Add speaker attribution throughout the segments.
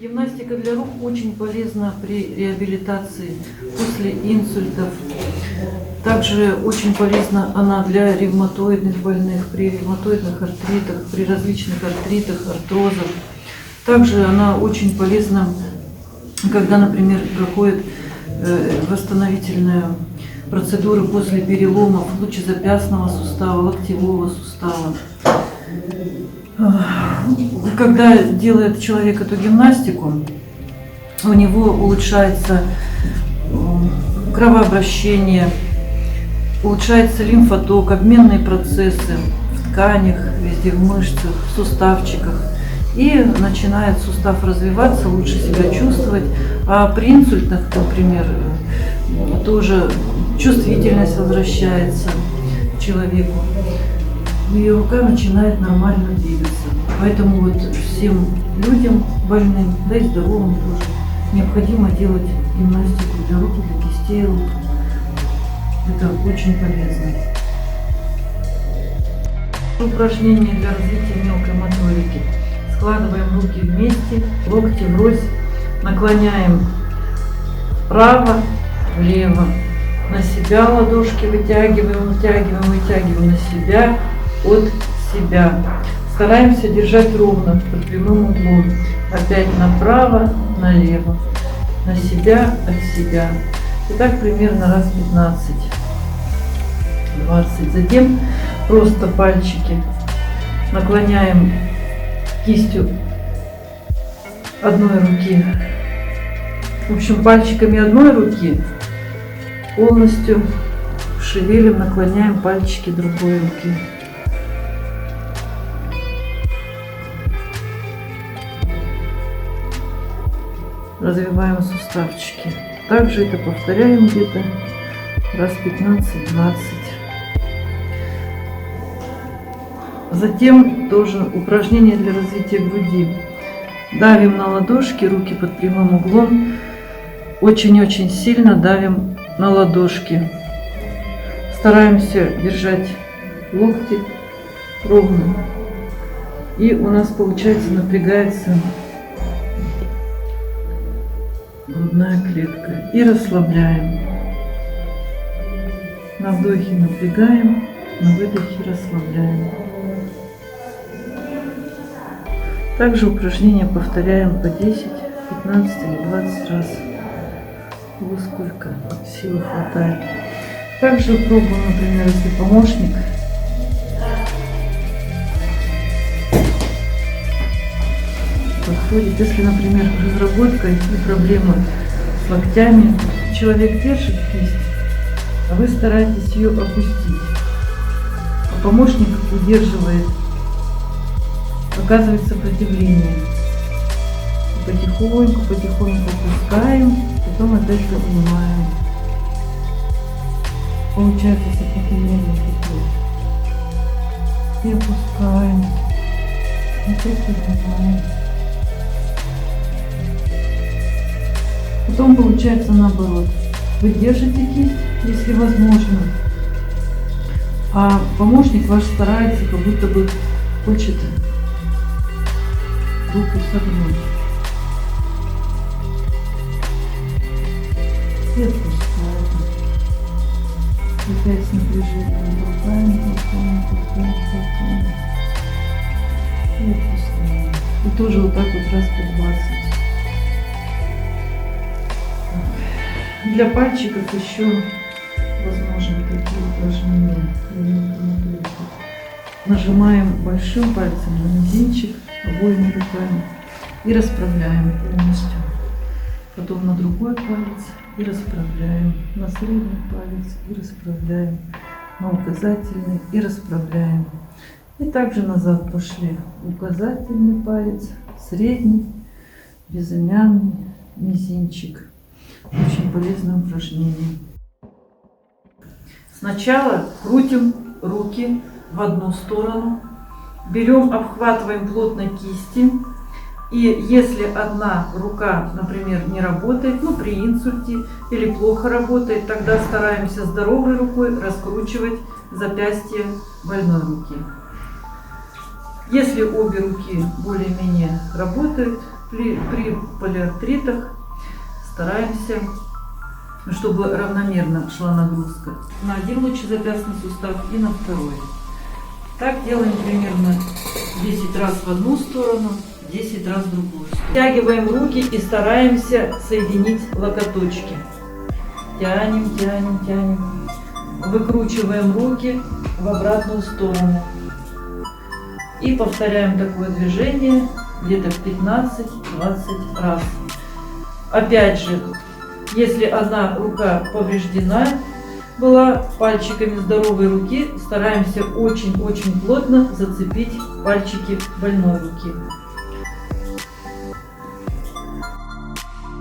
Speaker 1: Гимнастика для рук очень полезна при реабилитации после инсультов. Также очень полезна она для ревматоидных больных, при ревматоидных артритах, при различных артритах, артрозах. Также она очень полезна, когда, например, проходит восстановительные процедуры после переломов лучезапястного сустава, локтевого сустава. Когда делает человек эту гимнастику, у него улучшается кровообращение, улучшается лимфоток, обменные процессы в тканях, везде в мышцах, в суставчиках. И начинает сустав развиваться, лучше себя чувствовать. А при инсультах, например, тоже чувствительность возвращается человеку. И рука начинает нормально двигаться. Поэтому вот всем людям больным, да и здоровым тоже, необходимо делать гимнастику для рук, для кистей рук. Это очень полезно. Упражнение для развития мелкой моторики. Складываем руки вместе, локти врозь, наклоняем вправо, влево, на себя ладошки вытягиваем, вытягиваем, вытягиваем на себя, от себя. Стараемся держать ровно, под прямым углом. Опять направо, налево, на себя, от себя. И так примерно раз 15-20. Затем просто пальчики наклоняем кистью одной руки. В общем, пальчиками одной руки полностью шевелим, наклоняем пальчики другой руки. Развиваем суставчики. Также это повторяем где-то раз 15-20. Затем тоже упражнение для развития груди. Давим на ладошки, руки под прямым углом. Очень-очень сильно давим на ладошки. Стараемся держать локти ровно. И у нас получается напрягается грудная клетка. И расслабляем. На вдохе напрягаем, на выдохе расслабляем. Также упражнения повторяем по 10, 15 или 20 раз. Во сколько сил хватает. Также пробуем, например, если помощник подходит. Если, например, разработка и проблемы с локтями, человек держит кисть, а вы стараетесь ее опустить. А помощник удерживает, оказывает сопротивление. Потихоньку опускаем, потом опять поднимаем. Получается сопротивление такое. И опускаем. Опять поднимаем. Потом получается наоборот. Вы держите кисть, если возможно. А помощник ваш старается, как будто бы хочет руку согнуть. И отпускаем. Опять с напряжением толкаем. И отпускаем. И тоже вот так вот раз по 20. Для пальчиков еще возможны такие упражнения. Нажимаем большим пальцем на мизинчик обоими руками и расправляем полностью. Потом на другой палец и расправляем. На средний палец и расправляем. На указательный и расправляем. И также назад пошли. Указательный палец, средний, безымянный, мизинчик. Очень полезное упражнение. Сначала крутим руки в одну сторону, берем, обхватываем плотно кисти. И если одна рука, например, не работает, при инсульте или плохо работает, тогда стараемся здоровой рукой раскручивать запястье больной руки. Если обе руки более-менее работают, При полиартритах стараемся, чтобы равномерно шла нагрузка на один лучезапястный сустав и на второй. Так делаем примерно 10 раз в одну сторону, 10 раз в другую сторону. Втягиваем руки и стараемся соединить локоточки. Тянем, тянем, тянем. Выкручиваем руки в обратную сторону. И повторяем такое движение где-то 15-20 раз. Опять же, если одна рука повреждена была пальчиками здоровой руки, стараемся очень-очень плотно зацепить пальчики больной руки.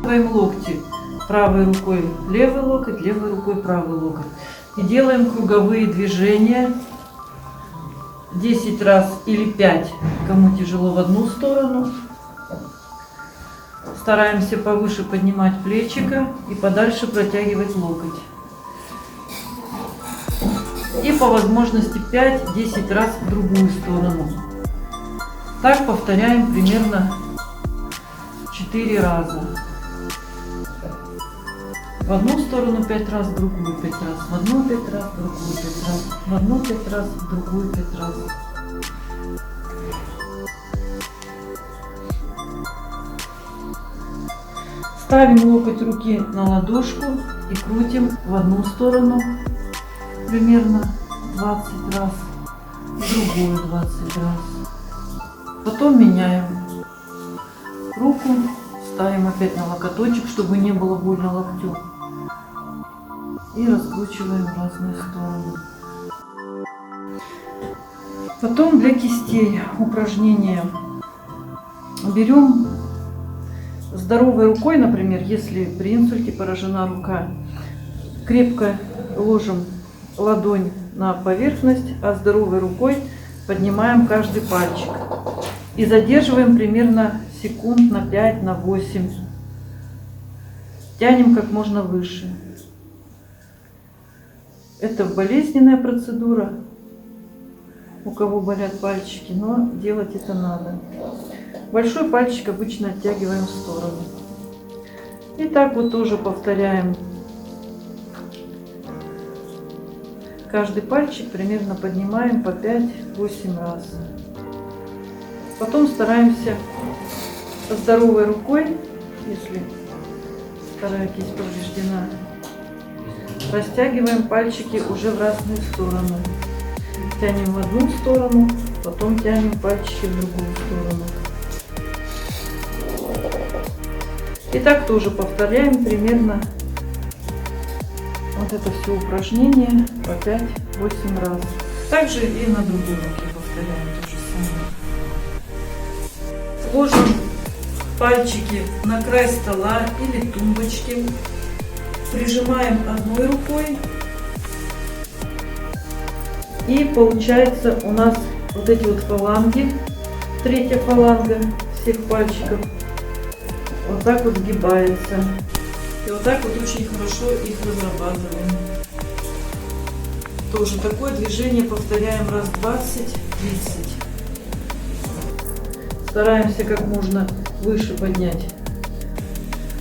Speaker 1: Делаем локти правой рукой левый локоть, левой рукой правый локоть. И делаем круговые движения 10 раз или 5, кому тяжело, в одну сторону. Стараемся повыше поднимать плечико и подальше протягивать локоть. И по возможности 5-10 раз в другую сторону. Так повторяем примерно 4 раза. В одну сторону 5 раз, в другую 5 раз, в одну 5 раз, в другую 5 раз, в одну 5 раз, в другую 5 раз. Ставим локоть руки на ладошку и крутим в одну сторону примерно 20 раз, в другую 20 раз. Потом меняем руку, ставим опять на локоточек, чтобы не было больно локтю. И раскручиваем в разные стороны. Потом для кистей упражнения. Берем здоровой рукой, например, если при инсульте поражена рука, крепко ложим ладонь на поверхность, а здоровой рукой поднимаем каждый пальчик. И задерживаем примерно секунд на 5, на 8. Тянем как можно выше. Это болезненная процедура, у кого болят пальчики, но делать это надо. Большой пальчик обычно оттягиваем в сторону. И так вот тоже повторяем. Каждый пальчик примерно поднимаем по 5-8 раз. Потом стараемся здоровой рукой, если вторая кисть повреждена, растягиваем пальчики уже в разные стороны. Тянем в одну сторону, потом тянем пальчики в другую сторону. И так тоже повторяем примерно вот это все упражнение по 5-8 раз. Также и на другой руке повторяем то же самое. Ложим пальчики на край стола или тумбочки. Прижимаем одной рукой. И получается у нас вот эти вот фаланги, третья фаланга всех пальчиков, вот так вот сгибается. И вот так вот очень хорошо их разрабатываем. Тоже такое движение повторяем раз 20-30. Стараемся как можно выше поднять.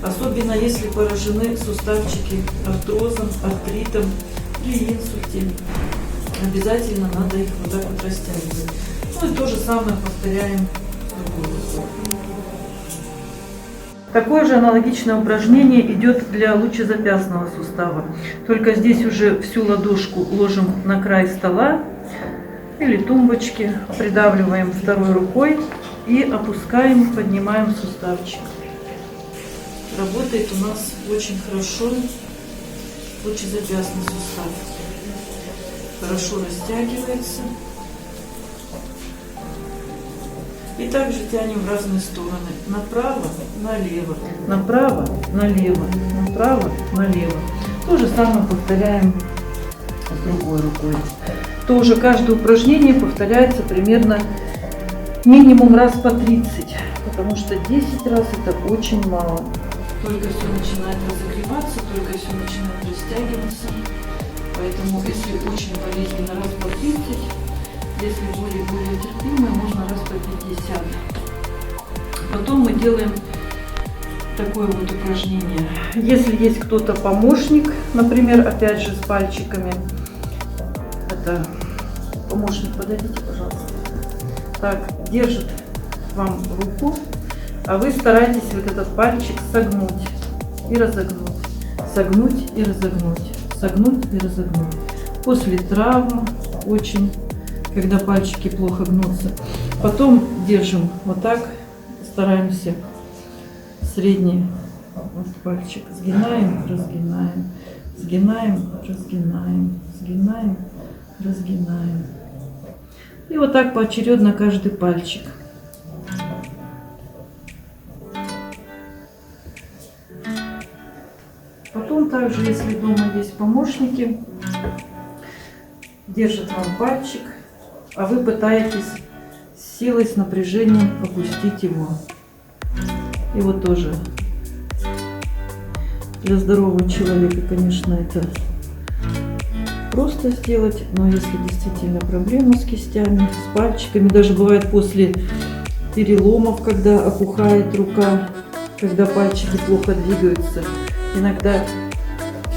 Speaker 1: Особенно если поражены суставчики артрозом, артритом, при инсульте. Обязательно надо их вот так вот растягивать. Ну и то же самое повторяем в другую сторону. Такое же аналогичное упражнение идет для лучезапястного сустава. Только здесь уже всю ладошку ложим на край стола или тумбочки, придавливаем второй рукой и опускаем, поднимаем суставчик. Работает у нас очень хорошо лучезапястный сустав. Хорошо растягивается. И также тянем в разные стороны. Направо, налево, направо, налево, направо, налево. То же самое повторяем с другой рукой. Тоже каждое упражнение повторяется примерно минимум раз по 30, потому что 10 раз это очень мало. Только все начинает разогреваться, только все начинает растягиваться. Поэтому, если очень болезненно, раз по 30, если более терпимые, можно раз по 50. Потом мы делаем такое вот упражнение. Если есть кто-то помощник, например, опять же с пальчиками, это помощник, подойдите, пожалуйста. Так, держит вам руку, а вы стараетесь вот этот пальчик согнуть и разогнуть, согнуть и разогнуть, согнуть и разогнуть. После травм очень, когда пальчики плохо гнутся. Потом держим вот так, стараемся средний вот пальчик сгинаем, разгинаем, сгинаем, разгинаем, сгинаем, разгинаем. И вот так поочередно каждый пальчик. Потом также, если дома есть помощники, держит вам пальчик, а вы пытаетесь силой, с напряжением опустить его. И вот тоже для здорового человека, конечно, это просто сделать, но если действительно проблемы с кистями, с пальчиками, даже бывает после переломов, когда опухает рука, когда пальчики плохо двигаются, иногда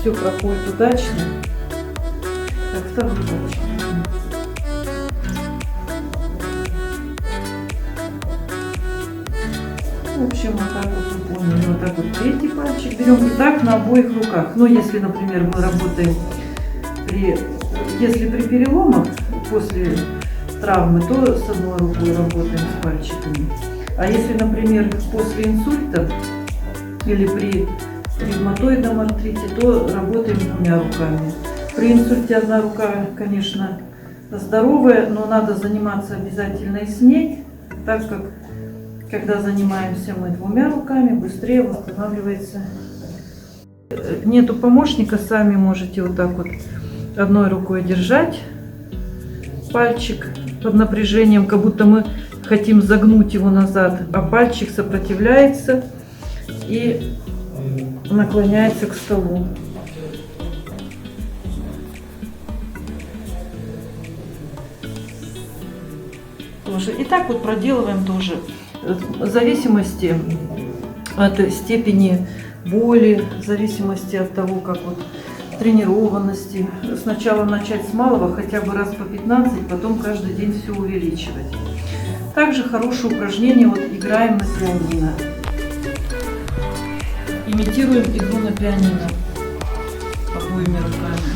Speaker 1: все проходит удачно. Так, второй пальчик. В общем, вот так вот поняли. Вот так вот третий пальчик берем. И так на обоих руках. Но если, например, мы работаем если при переломах после травмы, то с одной рукой работаем с пальчиками. А если, например, после инсульта или при ревматоидном артрите, то работаем двумя руками. При инсульте одна рука, конечно, здоровая, но надо заниматься обязательно и с ней, так как когда занимаемся мы двумя руками, быстрее восстанавливается. Нету помощника, сами можете вот так вот одной рукой держать пальчик под напряжением, как будто мы хотим загнуть его назад, а пальчик сопротивляется и наклоняется к столу. Тоже. И так вот проделываем тоже. В зависимости от степени боли, в зависимости от того, как вот тренированности. Сначала начать с малого, хотя бы раз по 15, потом каждый день все увеличивать. Также хорошее упражнение, вот играем на пианино. Имитируем игру на пианино обоими руками.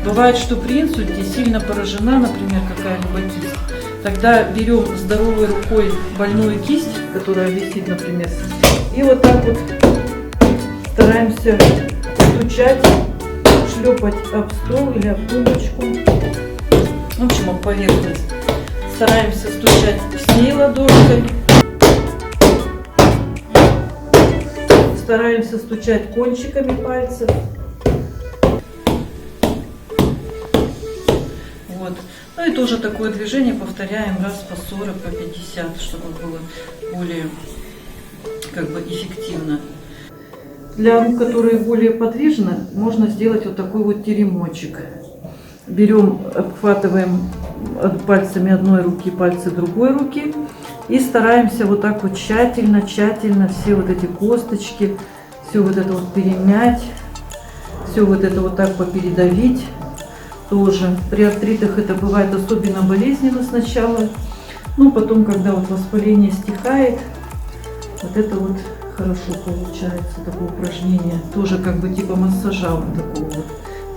Speaker 1: Бывает, что при инсульте сильно поражена, например, какая-либо кисть. Тогда берем здоровой рукой больную кисть, которая висит, например, и вот так вот стараемся стучать, шлепать об стол или об тумбочку, в общем, об поверхность. Стараемся стучать всей ладошкой, стараемся стучать кончиками пальцев. Вот. Ну и тоже такое движение повторяем раз по 40, по 50, чтобы было более как бы эффективно. Для рук, которые более подвижны, можно сделать вот такой вот теремочек. Берем, обхватываем пальцами одной руки пальцы другой руки и стараемся вот так вот тщательно все вот эти косточки, все вот это вот перемять, все вот это вот так попередавить. Тоже при артритах это бывает особенно болезненно сначала, но потом, когда вот воспаление стихает, вот это вот хорошо получается, такое упражнение, тоже как бы типа массажа, вот такого вот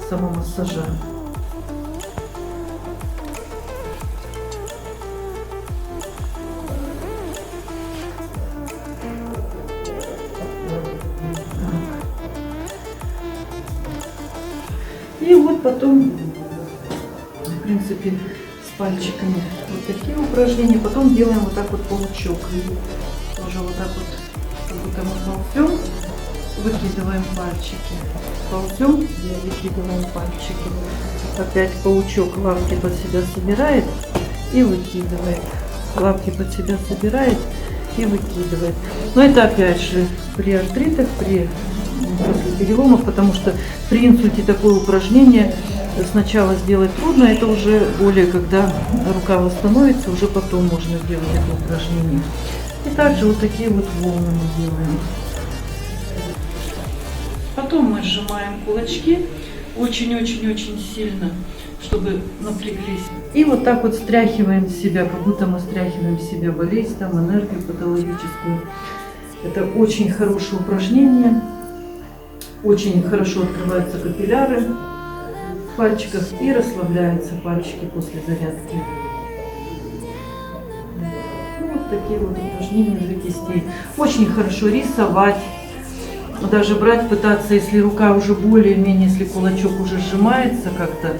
Speaker 1: самомассажа. И вот потом, в принципе, с пальчиками вот такие упражнения. Потом делаем вот так вот паучок. Тоже вот так вот, как будто мы ползем, выкидываем пальчики. Ползем, выкидываем пальчики. Опять паучок лапки под себя собирает и выкидывает. Лапки под себя собирает и выкидывает. Но это опять же при артритах, после переломов, потому что при инсульте такое упражнение сначала сделать трудно, это уже более, когда рука восстановится, уже потом можно сделать это упражнение. И также вот такие вот волны мы делаем. Потом мы сжимаем кулачки очень-очень-очень сильно, чтобы напряглись. И вот так вот стряхиваем с себя, как будто мы стряхиваем с себя болезнь, там, энергию патологическую. Это очень хорошее упражнение. Очень хорошо открываются капилляры в пальчиках и расслабляются пальчики после зарядки. Ну, вот такие вот упражнения для кистей. Очень хорошо рисовать. Даже брать, пытаться, если рука уже более-менее, если кулачок уже сжимается как-то,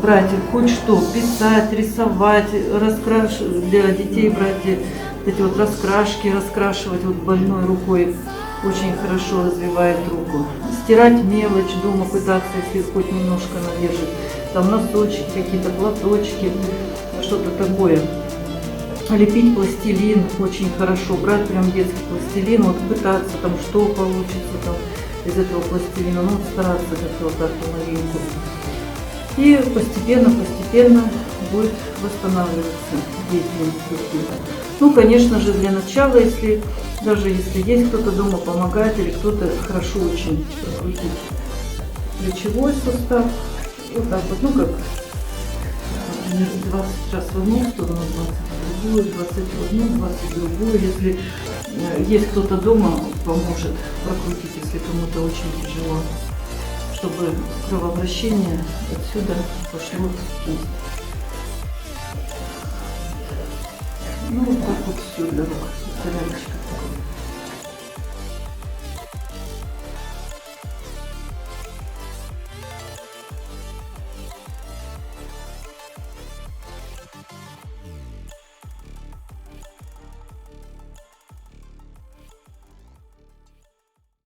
Speaker 1: брать хоть что, писать, рисовать, раскрашивать, для детей брать эти вот раскрашки, раскрашивать вот больной рукой. Очень хорошо развивает руку. Стирать мелочь дома, пытаться, если хоть немножко надержит. Там носочки, какие-то платочки, что-то такое. Лепить пластилин очень хорошо. Брать прям детский пластилин, вот пытаться, там что получится там из этого пластилина. Ну, вот стараться как-то вот так помаленьку. И постепенно будет восстанавливаться деятельность руки. Ну, конечно же, для начала, даже если есть кто-то дома помогает или кто-то, хорошо очень прокрутить плечевой сустав. Вот так вот, ну как, например, 20 раз в одну сторону, 20 в другую, 20 в одну, 20 в другую. Если есть кто-то дома, поможет прокрутить, если кому-то очень тяжело, чтобы кровообращение отсюда пошло в кисть. Ну, вот так вот все для рук. Зарядочка.